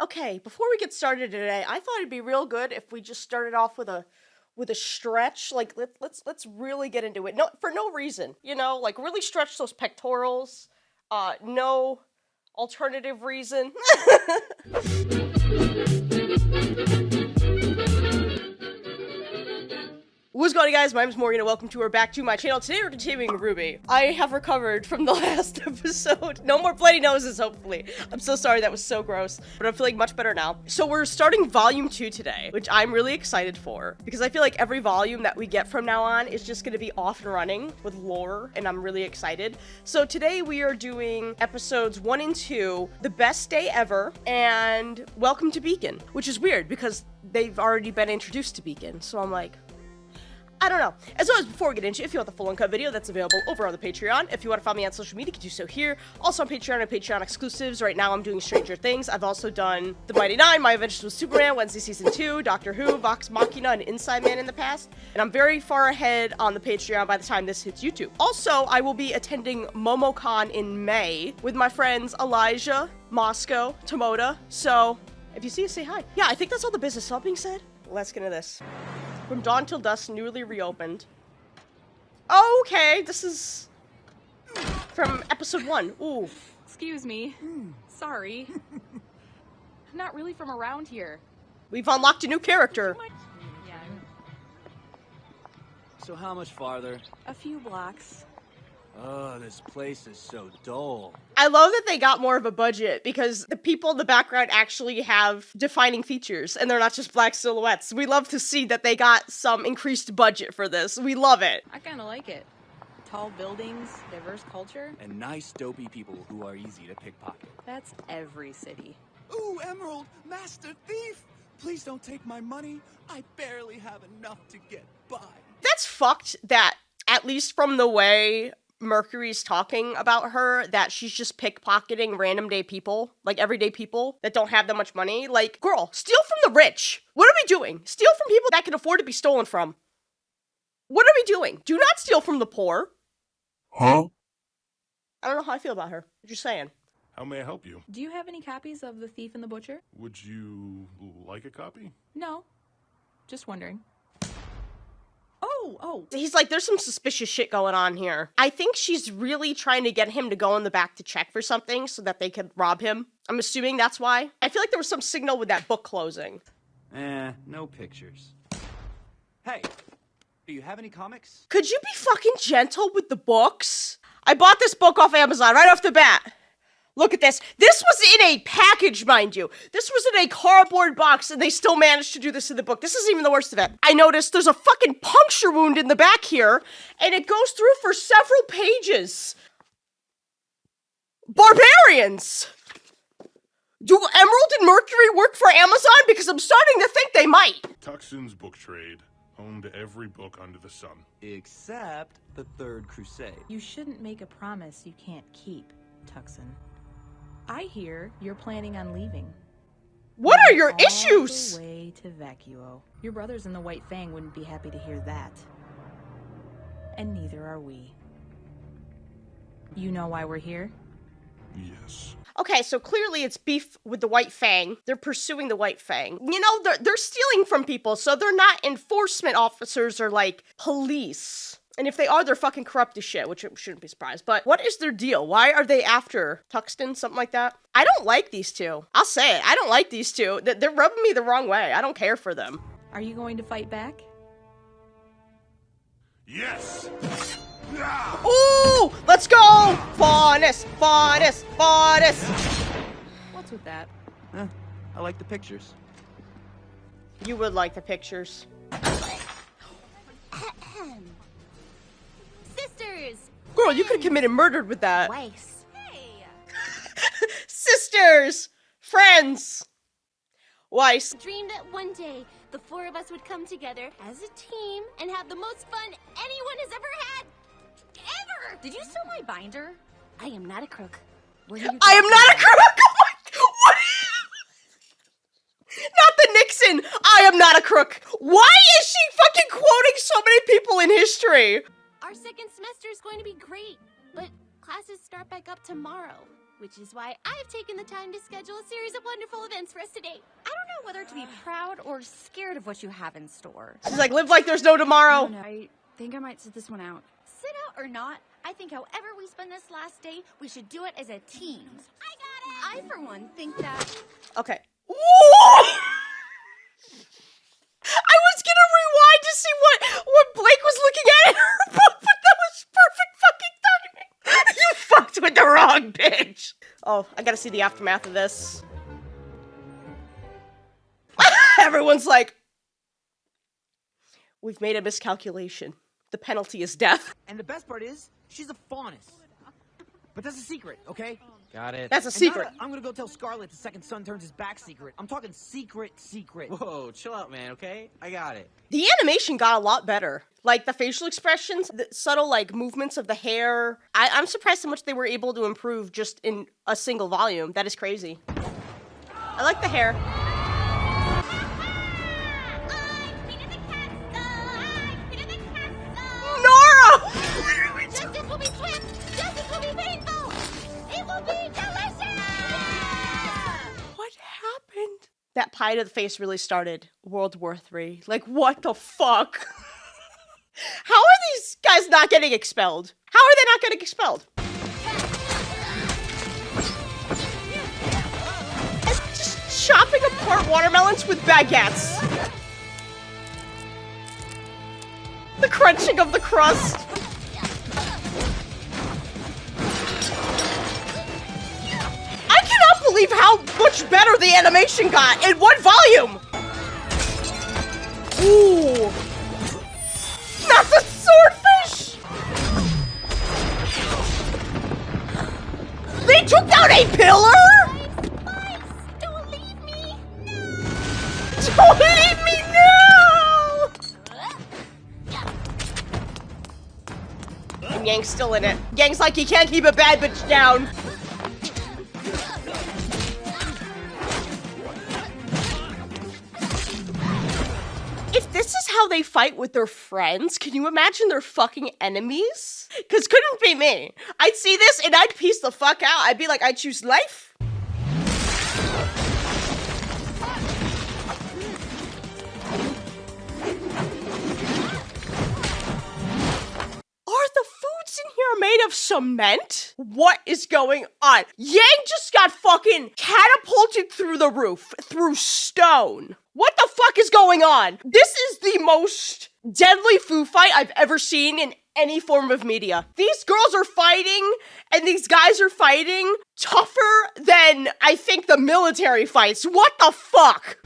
Okay, before we get started today, I thought it'd be real good if we just started off with a stretch. Like let's really get into it. No, for no reason, you know, like really stretch those pectorals. No alternative reason. What's going on, guys? My name is Morgan and welcome to or back to my channel. Today we're continuing RWBY. I have recovered from the last episode. No more bloody noses, hopefully. I'm so sorry, that was so gross, but I'm feeling much better now. So we're starting volume 2 today, which I'm really excited for, because I feel like every volume that we get from now on is just gonna be off and running with lore, and I'm really excited. So today we are doing episodes 1 and 2, The Best Day Ever, and Welcome to Beacon, which is weird because they've already been introduced to Beacon, so I'm like, I don't know. As always, before we get into it, if you want the full uncut video, that's available over on the Patreon. If you want to follow me on social media, you can do so here. Also on Patreon and Patreon exclusives. Right now, I'm doing Stranger Things. I've also done The Mighty Nine, My Adventures with Superman, Wednesday Season 2, Doctor Who, Vox Machina, and Inside Man in the past. And I'm very far ahead on the Patreon by the time this hits YouTube. Also, I will be attending MomoCon in May with my friends Elijah, Moscow, Tomoda. So, if you see us, say hi. Yeah, I think that's all the business. All being said, let's get into this. From Dawn Till Dusk, newly reopened. Oh, okay, this is from episode 1. Ooh. Excuse me. Sorry. I'm not really from around here. We've unlocked a new character. Yeah, So how much farther? a few blocks. Oh, this place is so dull. I love that they got more of a budget because the people in the background actually have defining features and they're not just black silhouettes. We love to see that they got some increased budget for this. We love it. I kind of like it. Tall buildings, diverse culture. And nice, dopey people who are easy to pickpocket. That's every city. Ooh, Emerald, Master Thief! Please don't take my money. I barely have enough to get by. That's fucked that, at least from the way Mercury's talking about her, that she's just pickpocketing random day people, like everyday people that don't have that much money. Like, girl, steal from the rich. What are we doing? Steal from people that can afford to be stolen from. What are we doing? Do not steal from the poor. Huh? I don't know how I feel about her. Just saying. How may I help you? Do you have any copies of The Thief and the Butcher? Would you like a copy? No. Just wondering. Oh. He's like, there's some suspicious shit going on here. I think she's really trying to get him to go in the back to check for something so that they could rob him. I'm assuming that's why. I feel like there was some signal with that book closing. No pictures. Hey, do you have any comics? Could you be fucking gentle with the books? I bought this book off Amazon right off the bat. Look at this. This was in a package, mind you. This was in a cardboard box, and they still managed to do this in the book. This isn't even the worst of it. I noticed there's a fucking puncture wound in the back here, and it goes through for several pages. Barbarians! Do Emerald and Mercury work for Amazon? Because I'm starting to think they might. Tuckson's book trade, home to every book under the sun. Except the Third Crusade. You shouldn't make a promise you can't keep, Tucson. I hear you're planning on leaving. What are your All issues? the way to Vacuo. Your brothers in the White Fang wouldn't be happy to hear that. And neither are we. You know why we're here? Yes. Okay, so clearly it's beef with the White Fang. They're pursuing the White Fang. You know, they're stealing from people, so they're not enforcement officers or, like, police. And if they are, they're fucking corrupt as shit, which I shouldn't be surprised. But what is their deal? Why are they after Tuxton? Something like that? I don't like these two. I'll say it. I don't like these two. They're rubbing me the wrong way. I don't care for them. Are you going to fight back? Yes! Ooh! Let's go! Faunus! Faunus! Faunus! What's with that? I like the pictures. You would like the pictures. Sisters! Girl, you could have committed murder with that. Weiss. Hey! Sisters! Friends! Weiss. Dreamed that one day the four of us would come together as a team and have the most fun anyone has ever had. Ever! Did you steal my binder? I am not a crook. What are you I am talking not a about? crook! What? Not the Nixon! I am not a crook! Why is she fucking quoting so many people in history? Our second semester is going to be great, but classes start back up tomorrow. which is why I've taken the time to schedule a series of wonderful events for us today. I don't know whether to be proud or scared of what you have in store. She's like, live like there's no tomorrow. No, I think I might sit this one out. Sit out or not, I think however we spend this last day, we should do it as a team. I got it! I, for one, think that... Okay. I was gonna rewind to see what Blake was looking at in her book, but that was perfect fucking timing. You fucked with the wrong bitch. Oh, I gotta see the aftermath of this. Everyone's like, we've made a miscalculation. The penalty is death. And the best part is, she's a faunus. But that's a secret, okay? Got it. That's a And secret. I'm gonna go tell Scarlet the second son turns his back secret. I'm talking secret. Whoa, chill out, man, okay? I got it. The animation got a lot better. Like, the facial expressions, the subtle, like, movements of the hair. I'm surprised how much they were able to improve just in a single volume. That is crazy. I like the hair. Nora! Justice will be swift! Justice will be painful! It will be delicious! What happened? That pie to the face really started World War III. Like, what the fuck? How are these guys not getting expelled? How are they not getting expelled? And just chopping apart watermelons with baguettes. The crunching of the crust. I cannot believe how much better the animation got in one volume. Ooh. Not the swordfish! They took down a pillar? Mice, don't leave me! Don't leave me now! And Yang's still in it. Yang's like, he can't keep a bad bitch down. If this is how they fight with their friends, can you imagine their fucking enemies? Cause couldn't be me. I'd see this and I'd piece the fuck out. I'd be like, I choose life. Are the foods in here made of cement? What is going on? Yang just got fucking catapulted through the roof, through stone. What the fuck is going on? This is the most deadly food fight I've ever seen in any form of media. These girls are fighting, and these guys are fighting tougher than, I think, the military fights. What the fuck?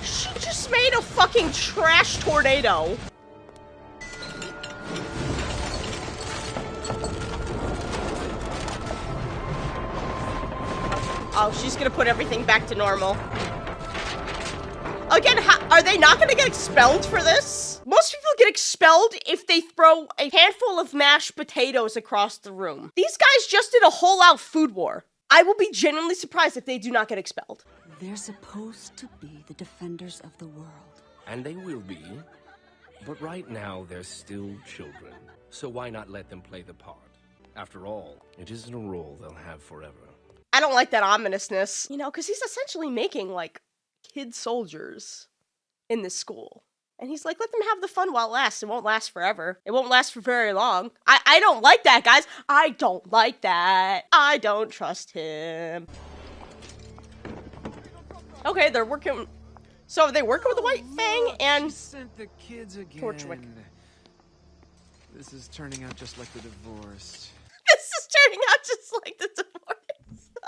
She just made a fucking trash tornado. Oh, she's gonna put everything back to normal. Again, are they not gonna get expelled for this? Most people get expelled if they throw a handful of mashed potatoes across the room. These guys just did a whole-out food war. I will be genuinely surprised if they do not get expelled. They're supposed to be the defenders of the world. And they will be. But right now, they're still children. So why not let them play the part? After all, it isn't a role they'll have forever. I don't like that ominousness. You know, because he's essentially making, like, kid soldiers in this school. And he's like, let them have the fun while it lasts. It won't last forever. It won't last for very long. I don't like that, guys. I don't like that. I don't trust him. Okay, they're working... So are they working with the White Fang and... Sent the kids again. Torchwick. This is turning out just like the divorce. This is turning out just like the divorce.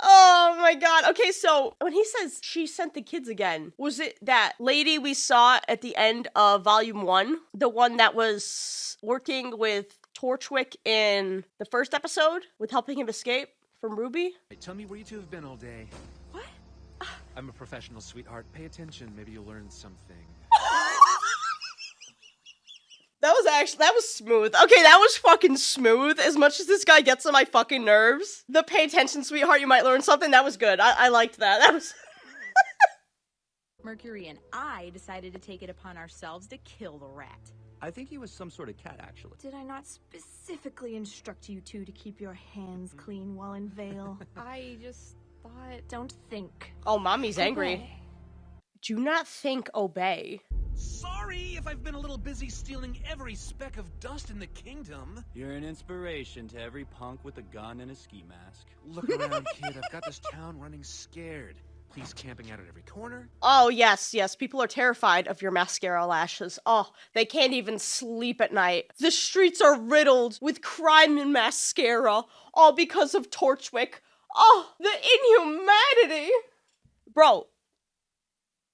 Oh my god. Okay, so when he says she sent the kids again, was it that lady we saw at the end of volume 1? The one that was working with Torchwick in the first episode with helping him escape from RWBY? Hey, tell me where you two have been all day. What? I'm a professional, sweetheart. Pay attention. Maybe you'll learn something. That was smooth. Okay, that was fucking smooth. As much as this guy gets on my fucking nerves, the pay attention, sweetheart, you might learn something, that was good. I liked that. That was... Mercury and I decided to take it upon ourselves to kill the rat. I think he was some sort of cat, actually. Did I not specifically instruct you two to keep your hands clean while in Vale? I just thought... Don't think. Oh, mommy's angry. Obey. Do not think, obey. Sorry if I've been a little busy stealing every speck of dust in the kingdom. You're an inspiration to every punk with a gun and a ski mask. Look around, kid. I've got this town running scared. Police camping out at every corner. Oh, yes, yes. People are terrified of your mascara lashes. Oh, they can't even sleep at night. The streets are riddled with crime and mascara, all because of Torchwick. Oh, the inhumanity! Bro,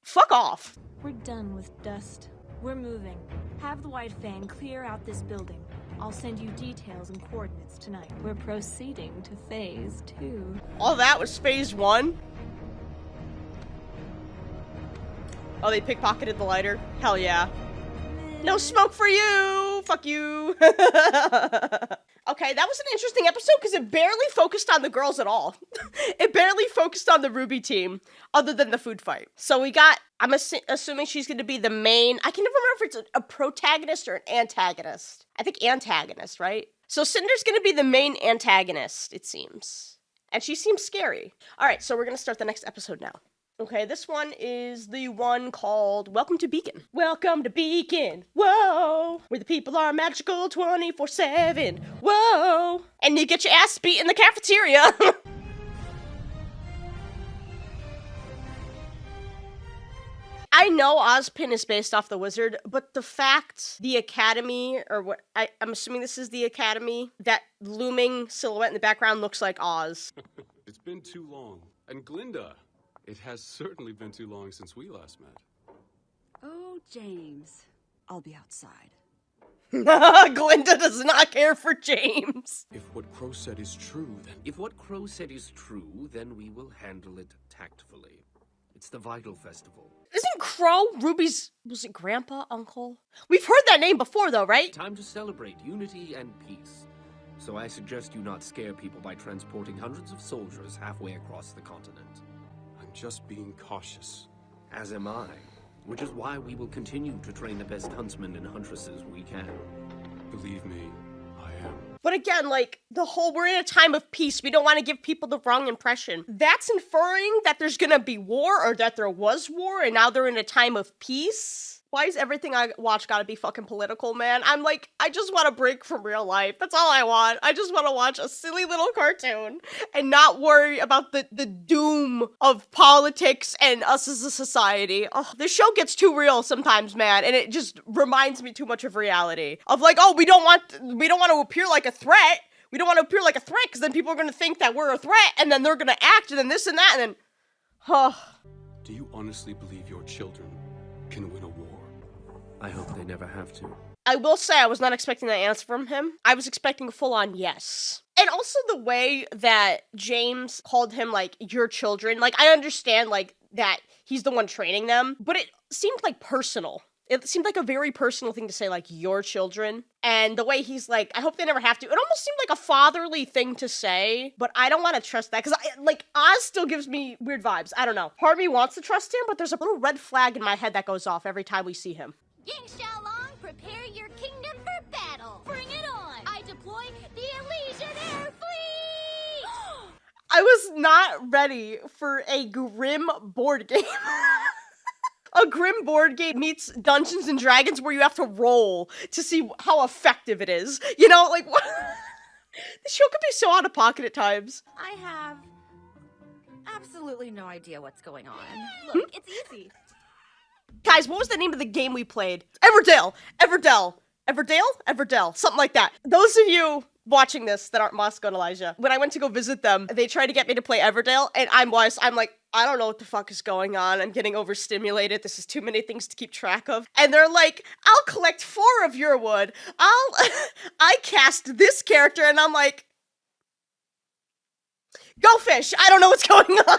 fuck off. We're done with dust. We're moving. Have the White Fang clear out this building. I'll send you details and coordinates tonight. We're proceeding to phase 2. All that was phase 1? Oh, they pickpocketed the lighter? Hell yeah. No smoke for you! Fuck you! Okay, that was an interesting episode because it barely focused on the girls at all. It barely focused on the RWBY team, other than the food fight. So we got, I'm assuming she's going to be the main, I can never remember if it's a protagonist or an antagonist. I think antagonist, right? So Cinder's going to be the main antagonist, it seems. And she seems scary. Alright, so we're going to start the next episode now. Okay, this one is the one called Welcome to Beacon. Welcome to Beacon, whoa! Where the people are magical 24/7, whoa! And you get your ass beat in the cafeteria. I know Ozpin is based off the wizard, but the fact the academy, or what, I'm assuming this is the academy, that looming silhouette in the background looks like Oz. It's been too long. And Glinda, it has certainly been too long since we last met. Oh, James. I'll be outside. Glinda does not care for James. If what Crow said is true, then we will handle it tactfully. It's the Vital Festival. Isn't Crow Ruby's, was it grandpa, uncle? We've heard that name before though, right? Time to celebrate unity and peace. So I suggest you not scare people by transporting hundreds of soldiers halfway across the continent. I'm just being cautious. As am I. Which is why we will continue to train the best huntsmen and huntresses we can. Believe me, I am. But again, like, the whole, we're in a time of peace. We don't want to give people the wrong impression. That's inferring that there's gonna be war, or that there was war, and now they're in a time of peace? Why is everything I watch gotta be fucking political, man? I'm like, I just want a break from real life. That's all I want. I just want to watch a silly little cartoon and not worry about the doom of politics and us as a society. Oh, this show gets too real sometimes, man, and it just reminds me too much of reality. Of like, oh, we don't want to appear like a threat. We don't want to appear like a threat because then people are going to think that we're a threat, and then they're going to act, and then this and that, and then, Do you honestly believe your children can win a war? I hope they never have to. I will say I was not expecting that answer from him. I was expecting a full-on yes. And also the way that James called him, like, your children. Like, I understand, like, that he's the one training them, but it seemed, like, personal. It seemed like a very personal thing to say, like, your children. And the way he's like, I hope they never have to. It almost seemed like a fatherly thing to say, but I don't want to trust that. Because, like, Oz still gives me weird vibes. I don't know. Part of me wants to trust him, but there's a little red flag in my head that goes off every time we see him. Ying Xiaolong, prepare your kingdom for battle. Bring it on. I deploy the Elysian Air Fleet. I was not ready for a Grim board game. A Grim board game meets Dungeons and Dragons where you have to roll to see how effective it is. You know, like, what? The show could be so out of pocket at times. I have absolutely no idea what's going on. Look, it's easy. Guys, what was the name of the game we played? Everdell, something like that. Those of you watching this that aren't Moscow and Elijah, when I went to go visit them, they tried to get me to play Everdell, and I'm like, I don't know what the fuck is going on. I'm getting overstimulated. This is too many things to keep track of. And they're like, I'll collect 4 of your wood. I cast this character, and I'm like, go fish. I don't know what's going on.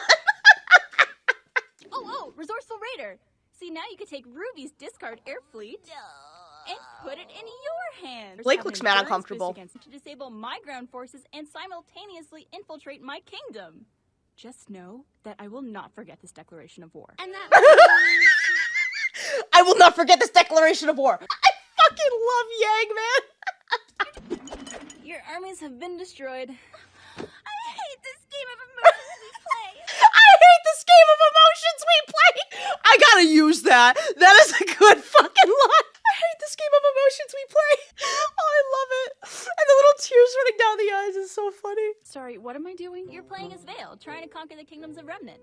Oh, resourceful raider. See, now you could take Ruby's discard air fleet and put it in your hands. Blake looks mad uncomfortable. To disable my ground forces and simultaneously infiltrate my kingdom. Just know that I will not forget this declaration of war. And that... I will not forget this declaration of war. I fucking love Yang, man. Your armies have been destroyed. I hate this game of emotions we play. I hate this game of emotions we play. I gotta use that. That is a good fucking line. I hate this game of emotions we play. Oh, I love it. And the little tears running down the eyes is so funny. Sorry, what am I doing? You're playing as Vale, trying to conquer the kingdoms of Remnant.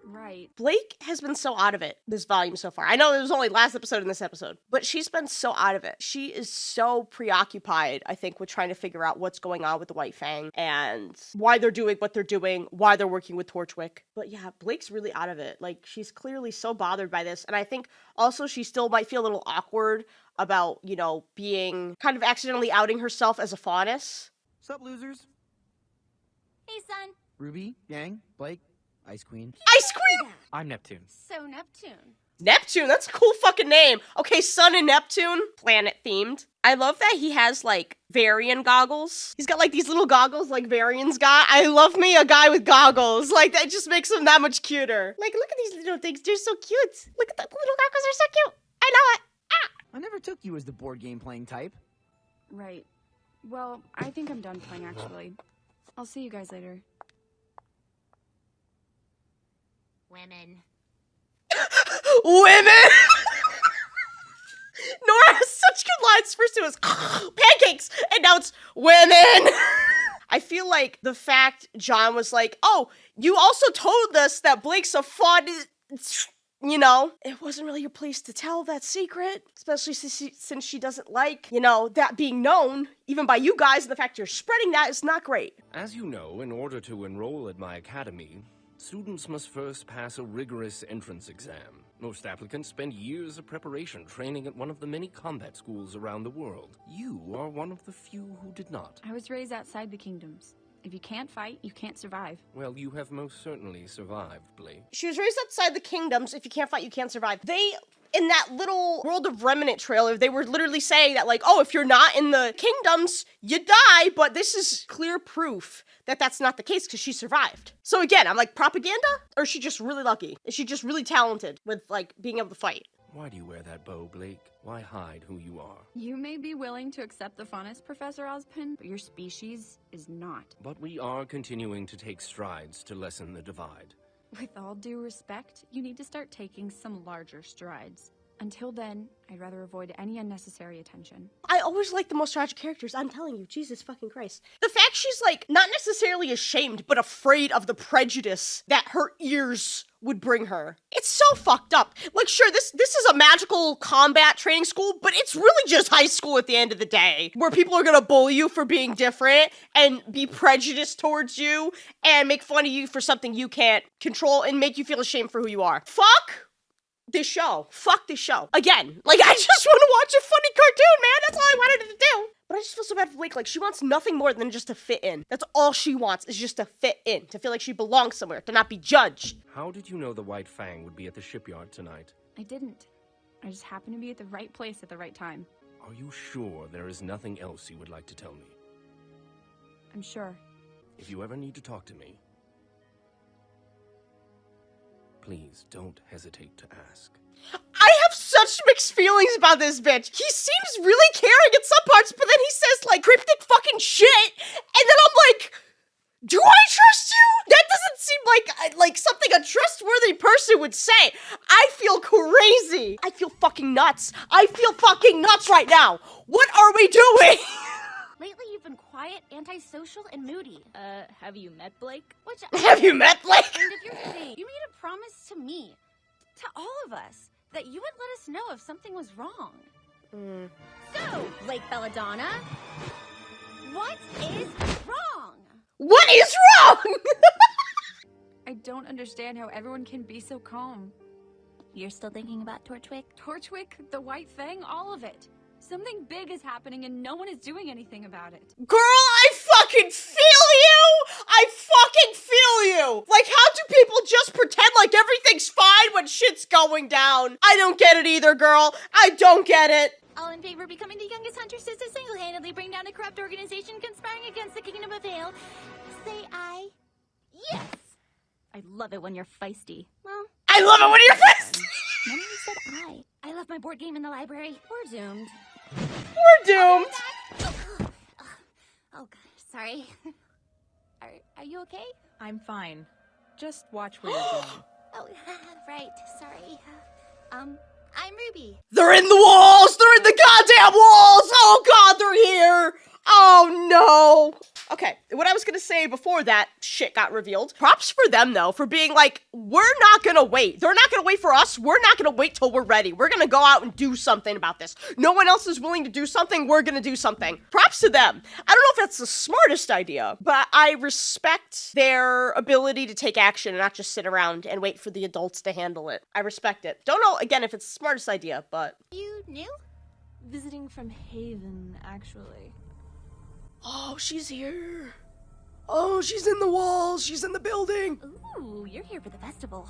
Right. Blake has been so out of it this volume so far. I know it was only last episode in this episode, but she's been so out of it. She is so preoccupied, I think, with trying to figure out what's going on with the White Fang and why they're doing what they're doing, why they're working with Torchwick. But yeah, Blake's really out of it. Like, she's clearly so bothered by this. And I think also she still might feel a little awkward about, you know, being kind of accidentally outing herself as a faunus. Sup, losers? Hey, son. Ruby, Yang, Blake, Ice Queen. Ice Queen! I'm Neptune. So, Neptune. Neptune, that's a cool fucking name. Okay, Sun and Neptune, planet themed. I love that he has like Varian goggles. He's got like these little goggles like Varian's got. I love me a guy with goggles. Like that just makes him that much cuter. Like look at these little things, they're so cute. Look at the little goggles, they're so cute. I know it. Ah. I never took you as the board game playing type. Right. Well, I think I'm done playing, actually. I'll see you guys later. Women. Women! Nora has such good lines. First it was pancakes, and now it's women. I feel like the fact John was like, oh, you also told us that Blake's a fun, you know, it wasn't really your place to tell that secret, especially since she doesn't like, you know, that being known, even by you guys, and the fact you're spreading that is not great. As you know, in order to enroll at my academy, students must first pass a rigorous entrance exam. Most applicants spend years of preparation training at one of the many combat schools around the world. You are one of the few who did not. I was raised outside the kingdoms. If you can't fight, you can't survive. Well, you have most certainly survived, Blake. She was raised outside the kingdoms. If you can't fight, you can't survive. They, in that little World of Remnant trailer, they were literally saying that, like, oh, if you're not in the kingdoms, you die, but this is clear proof that that's not the case because she survived. So again, I'm like, propaganda? Or is she just really lucky? Is she just really talented with, like, being able to fight? Why do you wear that bow, Blake? Why hide who you are? You may be willing to accept the faunus, Professor Ozpin, but your species is not. But we are continuing to take strides to lessen the divide. With all due respect, you need to start taking some larger strides. Until then, I'd rather avoid any unnecessary attention. I always like the most tragic characters, I'm telling you, Jesus fucking Christ. The fact she's like, not necessarily ashamed, but afraid of the prejudice that her ears would bring her. It's so fucked up. Like, sure, this is a magical combat training school, but it's really just high school at the end of the day, where people are gonna bully you for being different and be prejudiced towards you and make fun of you for something you can't control and make you feel ashamed for who you are. Fuck this show. Fuck this show. Again, like, I just want to watch a funny cartoon, man. That's all I wanted to do. But I just feel so bad for Blake. Like, she wants nothing more than just to fit in. That's all she wants, is just to fit in, to feel like she belongs somewhere, to not be judged. How did you know the White Fang would be at the shipyard tonight? I didn't. I just happened to be at the right place at the right time. Are you sure there is nothing else you would like to tell me? I'm sure. If you ever need to talk to me, please don't hesitate to ask. I have such mixed feelings about this bitch. He seems really caring in some parts, but then he says, like, cryptic fucking shit, and then I'm like, do I trust you? That doesn't seem like something a trustworthy person would say. I feel crazy. I feel fucking nuts. I feel fucking nuts right now. What are we doing? Lately, you've been quiet, antisocial, and moody. Have you met Blake? Have you met Blake? And if you're saying, you made a promise to me, to all of us, that you would let us know if something was wrong. So, Blake Belladonna, what is wrong? What is wrong? I don't understand how everyone can be so calm. You're still thinking about Torchwick? Torchwick, the White Fang, all of it. Something big is happening and no one is doing anything about it. Girl, I fucking feel you! I fucking feel you! Like, how do people just pretend like everything's fine when shit's going down? I don't get it either, girl. I don't get it. All in favor of becoming the youngest hunter sis to single-handedly bring down a corrupt organization conspiring against the kingdom of Vale, say aye. Yes! I love it when you're feisty. Well, I love it when you're feisty! none of you said I left my board game in the library. We're doomed. We're doomed! Oh, God, sorry. Are you okay? I'm fine. Just watch where you're going. Oh, right, sorry. I'm Ruby. They're in the walls! They're in the goddamn walls! Oh god, they're here! Oh no! Okay, what I was gonna say before that shit got revealed, props for them though, for being like, we're not gonna wait. They're not gonna wait for us. We're not gonna wait till we're ready. We're gonna go out and do something about this. No one else is willing to do something. We're gonna do something. Props to them. I don't know if that's the smartest idea, but I respect their ability to take action and not just sit around and wait for the adults to handle it. I respect it. Don't know, again, if it's the smartest idea, but... You new? Visiting from Haven, actually. Oh, she's here. Oh, she's in the walls. She's in the building. Ooh, you're here for the festival.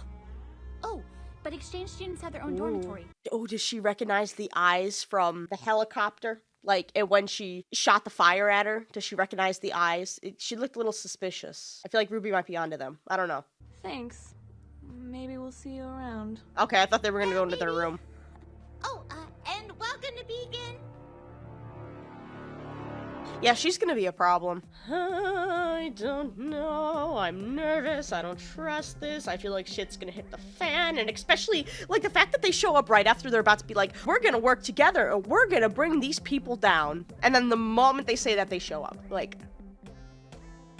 Oh, but exchange students have their own dormitory. Oh, does she recognize the eyes from the helicopter? Like, when she shot the fire at her, does she recognize the eyes? She looked a little suspicious. I feel like Ruby might be onto them. I don't know. Thanks. Maybe we'll see you around. Okay, I thought they were gonna go into their room. Oh, and welcome to Beacon. Yeah, she's gonna be a problem. I don't know. I'm nervous. I don't trust this. I feel like shit's gonna hit the fan. And especially, like, the fact that they show up right after they're about to be like, we're gonna work together and we're gonna bring these people down. And then the moment they say that, they show up. Like,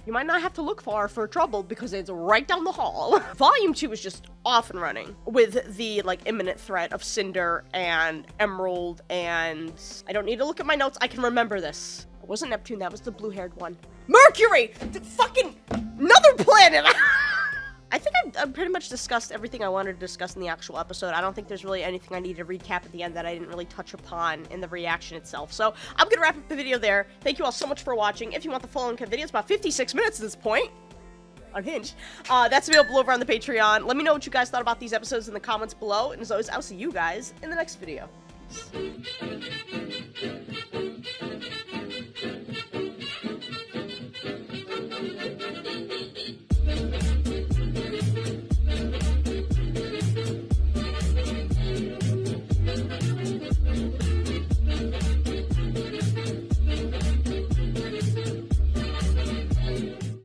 you might not have to look far for trouble because it's right down the hall. Volume 2 is just off and running with the, like, imminent threat of Cinder and Emerald and... I don't need to look at my notes. I can remember this. It wasn't Neptune, that was the blue-haired one. Mercury! Fucking another planet! I think I've pretty much discussed everything I wanted to discuss in the actual episode. I don't think there's really anything I need to recap at the end that I didn't really touch upon in the reaction itself. So I'm gonna wrap up the video there. Thank you all so much for watching. If you want the full uncut video, it's about 56 minutes at this point. Unhinged. That's available over on the Patreon. Let me know what you guys thought about these episodes in the comments below. And as always, I'll see you guys in the next video.